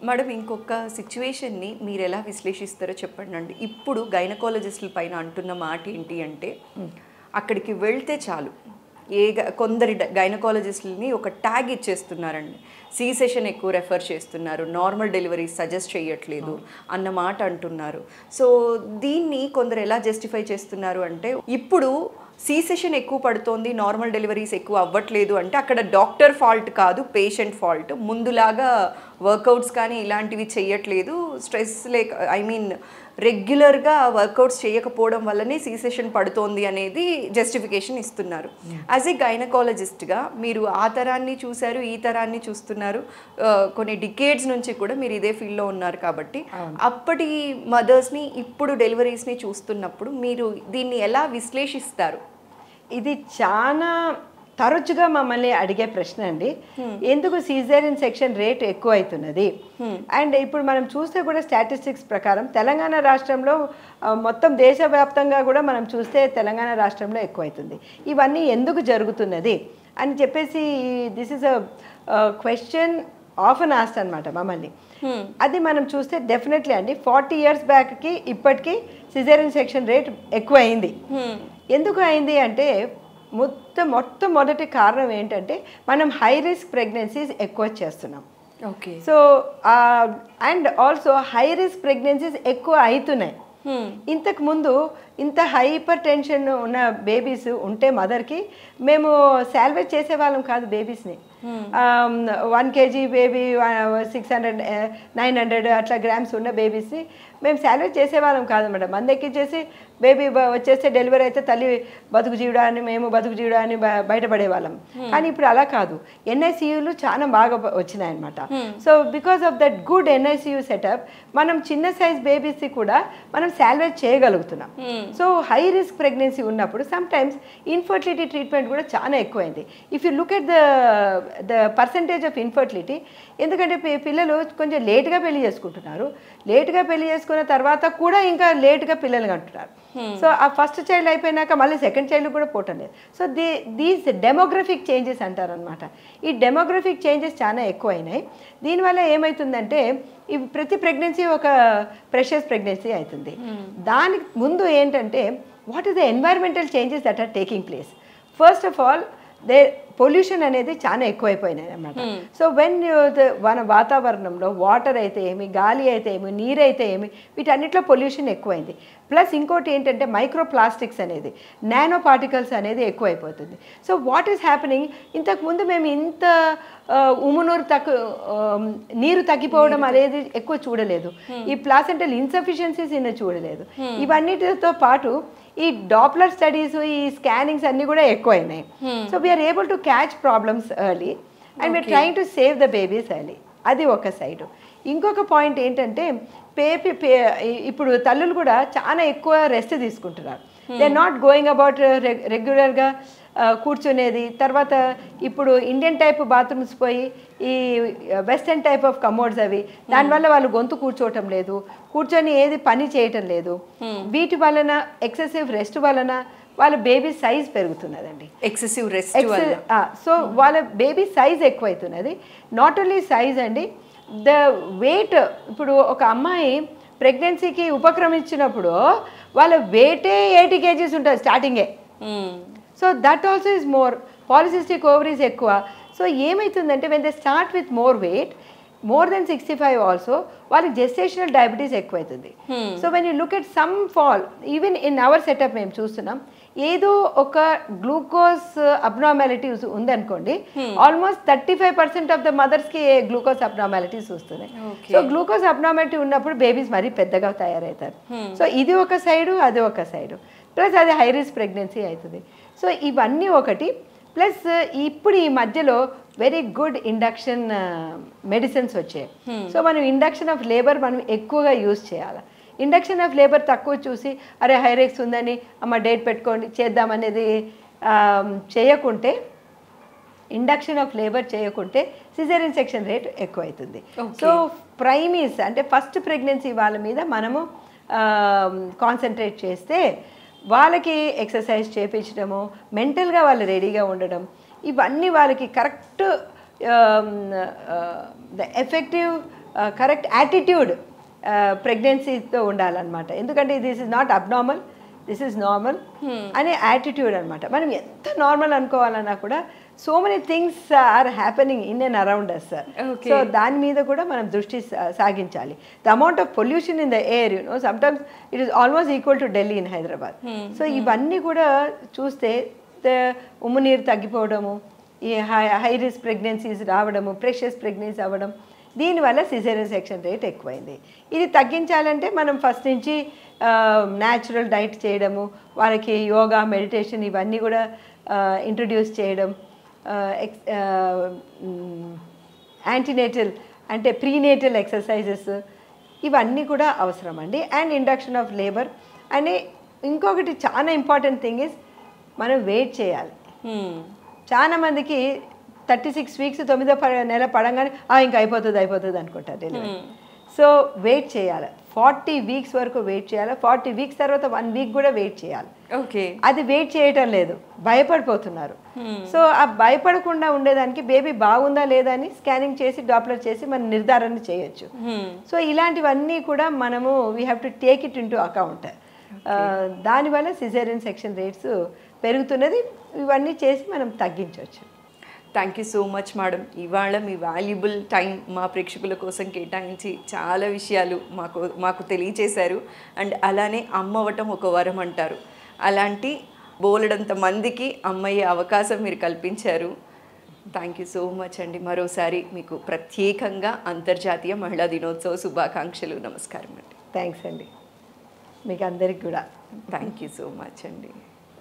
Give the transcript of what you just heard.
Madam ఇంకొక సిచ్యువేషన్ని మీరు ఎలా విశ్లేషిస్తారో చెప్పండి. ఇప్పుడు గైనకాలజిస్టుల పైన అంటున్న మాట ఏంటి అంటే, అక్కడికి వెళ్తే చాలు కొందరి గైనకాలజిస్టులని ఒక ట్యాగ్ ఇచ్చేస్తున్నారండి. సి సెషన్ ఎక్కువ రెఫర్ చేస్తున్నారు, నార్మల్ డెలివరీ సజెస్ట్ చేయట్లేదు అన్న మాట అంటున్నారు. సో దీన్ని కొందరు ఎలా జస్టిఫై చేస్తున్నారు అంటే, ఇప్పుడు సి సెషన్ ఎక్కువ పడుతోంది, నార్మల్ డెలివరీస్ ఎక్కువ అవ్వట్లేదు అంటే అక్కడ డాక్టర్ ఫాల్ట్ కాదు, పేషెంట్ ఫాల్ట్. ముందులాగా వర్కౌట్స్ కానీ ఇలాంటివి చేయట్లేదు, స్ట్రెస్ లేక రెగ్యులర్గా వర్కౌట్స్ చేయకపోవడం వల్లనే సి సెషన్ పడుతోంది అనేది జస్టిఫికేషన్ ఇస్తున్నారు. యాజ్ ఏ గైనకాలజిస్ట్గా మీరు ఆ తరాన్ని చూశారు, ఈ తరాన్ని చూస్తున్నారు, కొన్ని డికేడ్స్ నుంచి కూడా మీరు ఇదే ఫీల్డ్లో ఉన్నారు కాబట్టి అప్పటి మదర్స్ని ఇప్పుడు డెలివరీస్ని చూస్తున్నప్పుడు మీరు దీన్ని ఎలా విశ్లేషిస్తారు? ఇది చాలా తరచుగా మమ్మల్ని అడిగే ప్రశ్న అండి. ఎందుకు సిజేరియన్ సెక్షన్ రేట్ ఎక్కువ అవుతున్నది? అండ్ ఇప్పుడు మనం చూస్తే కూడా స్టాటిస్టిక్స్ ప్రకారం తెలంగాణ రాష్ట్రంలో మొత్తం దేశవ్యాప్తంగా కూడా మనం చూస్తే తెలంగాణ రాష్ట్రంలో ఎక్కువ అవుతుంది. ఇవన్నీ ఎందుకు జరుగుతున్నది అని చెప్పేసి this is a question often asked అనమాట మమ్మల్ని. అది మనం చూస్తే డెఫినెట్లీ అండి 40 years బ్యాక్కి ఇప్పటికీ సిజేరియన్ సెక్షన్ రేట్ ఎక్కువ అయింది. ఎందుకు అయింది అంటే మొట్టమొదటి కారణం ఏంటంటే మనం హై రిస్క్ ప్రెగ్నెన్సీస్ ఎక్కువ చేస్తున్నాం. Okay. So and also high risk pregnancies ఎక్కువ అవుతున్నాయి. ఇంతకు ముందు ఇంత హైపర్ టెన్షన్ ఉన్న బేబీస్ ఉంటే మదర్కి మేము సాల్వేజ్ చేసేవాళ్ళం కాదు బేబీస్ని. 1 kg బేబీ 600 900 అట్లా గ్రామ్స్ ఉన్న బేబీస్ని మేము సాల్వేజ్ చేసేవాళ్ళం కాదు మేడం. మందెక్కించేసి బేబీ వచ్చేస్తే డెలివరీ అయితే తల్లి బతుకు జీవుడా అని మేము బతుకు జీవుడా అని బయటపడేవాళ్ళం. కానీ ఇప్పుడు అలా కాదు, ఎన్ఐసియులు చాలా బాగా వచ్చినాయన్నమాట. So because of that good NICU setup మనం చిన్న సైజ్ బేబీస్కి కూడా మనం సాల్వేజ్ చేయగలుగుతున్నాం. సో హై రిస్క్ ప్రెగ్నెన్సీ ఉన్నప్పుడు సమ్ టైమ్స్ ఇన్ఫర్టిలిటీ ట్రీట్మెంట్ కూడా చాలా ఎక్కువైంది. If you look at the percentage of infertility, ఎందుకంటే పిల్లలు కొంచెం లేట్గా పెళ్లి చేసుకుంటున్నారు, లేట్గా పెళ్లి చేసుకున్న తర్వాత కూడా ఇంకా లేట్గా పిల్లలు కంటున్నారు. సో ఆ ఫస్ట్ చైల్డ్ అయిపోయినాక మళ్ళీ సెకండ్ చైల్డ్ కూడా పోవటం లేదు. సో దీస్ డెమోగ్రఫిక్ చేంజెస్ అంటారనమాట. ఈ డెమోగ్రఫిక్ చేంజెస్ చాలా ఎక్కువ అయినాయి. దీనివల్ల ఏమవుతుందంటే ఈ ప్రతి ప్రెగ్నెన్సీ ఒక ప్రెషస్ ప్రెగ్నెన్సీ అవుతుంది. దానికి ముందు ఏంటంటే what is the environmental changes that are taking place. First of all pollution అనేది చాలా ఎక్కువైపోయినాయి అన్నమాట. సో మన వాతావరణంలో వాటర్ అయితే ఏమి, గాలి అయితే ఏమి, నీరు అయితే ఏమి, వీటన్నిటిలో పొల్యూషన్ ఎక్కువైంది. ప్లస్ ఇంకోటి ఏంటంటే మైక్రో ప్లాస్టిక్స్ అనేది, నానో పార్టికల్స్ అనేది ఎక్కువైపోతుంది. సో వాట్ ఈస్ హ్యాపెనింగ్, ఇంతకుముందు మేము ఇంత నీరు తగ్గిపోవడం అనేది ఎక్కువ చూడలేదు, ఈ ప్లాసెంటల్ ఇన్సఫిషియన్సీస్ చూడలేదు. ఇవన్నిటితో పాటు ఈ డాప్లర్ స్టడీస్, ఈ స్కానింగ్స్ అన్నీ కూడా ఎక్కువైనాయి. So we're able to catch problems early and we're trying to save the babies early. అది ఒక సైడు. ఇంకొక పాయింట్ ఏంటంటే ఇప్పుడు తల్లులు కూడా చాలా ఎక్కువ రెస్ట్ తీసుకుంటున్నారు. They are not going about రెగ్యులర్గా కూర్చునేది. తర్వాత ఇప్పుడు ఇండియన్ టైప్ బాత్రూమ్స్ పోయి ఈ వెస్టర్న్ టైప్ ఆఫ్ కమోడ్స్ అవి, దానివల్ల వాళ్ళు గొంతు కూర్చోవటం లేదు, కూర్చొని ఏది పని చేయటం లేదు. వీటి వలన ఎక్సెసివ్ రెస్ట్ వలన వాళ్ళ బేబీ సైజ్ పెరుగుతున్నదండి. ఎక్సెసివ్ రెస్ట్ సో వాళ్ళ బేబీ సైజ్ ఎక్కువైతున్నది. నాట్ ఓన్లీ సైజ్ అండి, ద వెయిట్. ఇప్పుడు ఒక అమ్మాయి ప్రెగ్నెన్సీకి ఉపక్రమించినప్పుడు వాళ్ళ వెయిటే 80 kgs ఉంటుంది స్టార్టింగే. So that also is more. Polycystic ovaries ఎక్కువ. సో ఏమవుతుందంటే when they start with more weight, more than 65 also, వాళ్ళకి జెస్టేషనల్ డయాబెటీస్ ఎక్కువైతుంది. So when you look at some fall, even in our setup మేము చూస్తున్నాం, ఏదో ఒక గ్లూకోజ్ అబ్నార్మాలిటీస్ ఉందనుకోండి, almost 35% of the మదర్స్కి గ్లూకోజ్ అబ్నార్మాలిటీస్ వస్తున్నాయి. సో గ్లూకోజ్ అబ్నార్మాలిటీ ఉన్నప్పుడు బేబీస్ మరీ పెద్దగా తయారవుతారు. సో ఇది ఒక సైడు, అది ఒక సైడు. ప్లస్ అది హై రిస్క్ ప్రెగ్నెన్సీ అవుతుంది. సో ఇవన్నీ ఒకటి. ప్లస్ ఇప్పుడు ఈ మధ్యలో వెరీ గుడ్ ఇండక్షన్ మెడిసిన్స్ వచ్చాయి. సో మనం ఇండక్షన్ ఆఫ్ లేబర్ మనం ఎక్కువగా యూజ్ చేయాలి. ఇండక్షన్ ఆఫ్ లేబర్ తక్కువ చూసి అరే హైరెక్స్ ఉందని అమ్మ డేట్ పెట్టుకోండి చేద్దామనేది చేయకుంటే, ఇండక్షన్ ఆఫ్ లేబర్ చేయకుంటే సిజేరియన్ సెక్షన్ రేట్ ఎక్కువ అవుతుంది. సో ప్రైమీస్ అంటే ఫస్ట్ ప్రెగ్నెన్సీ వాళ్ళ మీద మనము కాన్సన్ట్రేట్ చేస్తే వాళ్ళకి ఎక్సర్సైజ్ చేయించడము, మెంటల్గా వాళ్ళు రెడీగా ఉండడం, ఇవన్నీ వాళ్ళకి correct the effective correct attitude ప్రెగ్నెన్సీతో ఉండాలన్నమాట. ఎందుకంటే this is not abnormal, this is normal అనే యాటిట్యూడ్ అనమాట. మనం ఎంత నార్మల్ అనుకోవాలన్నా కూడా so many things are happening in and around us. So దాని మీద కూడా మనం దృష్టి సాగించాలి. The amount of pollution in the air, sometimes it is almost equal to Delhi in Hyderabad. So ఇవన్నీ కూడా చూస్తే ఉమ్ము నీరు తగ్గిపోవడము, ఈ హై రిస్క్ ప్రెగ్నెన్సీస్ రావడము, ప్రెషస్ ప్రెగ్నెన్సీ అవ్వడం, దీనివల్ల సిజేరియన్ సెక్షన్ రేట్ ఎక్కువైంది. ఇది తగ్గించాలంటే మనం ఫస్ట్ నుంచి న్యాచురల్ డైట్ చేయడము, వాళ్ళకి యోగా, మెడిటేషన్ ఇవన్నీ కూడా ఇంట్రడ్యూస్ చేయడం, యాంటీనేటల్ అంటే ప్రీనేటల్ ఎక్సర్సైజెస్ ఇవన్నీ కూడా అవసరం అండి. And induction of labour. And ఇంకొకటి చాలా ఇంపార్టెంట్ థింగ్ ఇస్ మనం వెయిట్ చేయాలి. చాలా మందికి 36 వీక్స్ 9వ నెల పడంగానే ఇంకా అయిపోతుంది అనుకుంటారు డెలివరీ. సో వెయిట్ చేయాలి, 40 వీక్స్ వరకు వెయిట్ చేయాలి. 40 వీక్స్ తర్వాత 1 వీక్ కూడా వెయిట్ చేయాలి. ఓకే, అది వెయిట్ చేయటం లేదు, భయపడిపోతున్నారు. సో ఆ భయపడకుండా ఉండేదానికి బేబీ బాగుందా లేదా అని స్కానింగ్ చేసి డాప్లర్ చేసి మనం నిర్ధారణ చేయొచ్చు. సో ఇలాంటివన్నీ కూడా మనము we have to take it in to account. దానివల్ల సిజేరియన్ సెక్షన్ రేట్స్ పెరుగుతున్నది. ఇవన్నీ చేసి మనం తగ్గించవచ్చు. Thank you so much madam. ఇవాళ మీ వాల్యుబుల్ టైం మా ప్రేక్షకుల కోసం కేటాయించి చాలా విషయాలు మాకు తెలియచేశారు. అండ్ అలానే అమ్మ అవ్వటం ఒక వరం అంటారు, అలాంటి బోలెడంత మందికి అమ్మయ్యే అవకాశం మీరు కల్పించారు. థ్యాంక్ యూ సో మచ్ అండి. మరోసారి మీకు ప్రత్యేకంగా అంతర్జాతీయ మహిళా దినోత్సవ శుభాకాంక్షలు. నమస్కారం అండి. థ్యాంక్స్ అండి మీకు అందరికి కూడా. థ్యాంక్ యూ సో మచ్ అండి.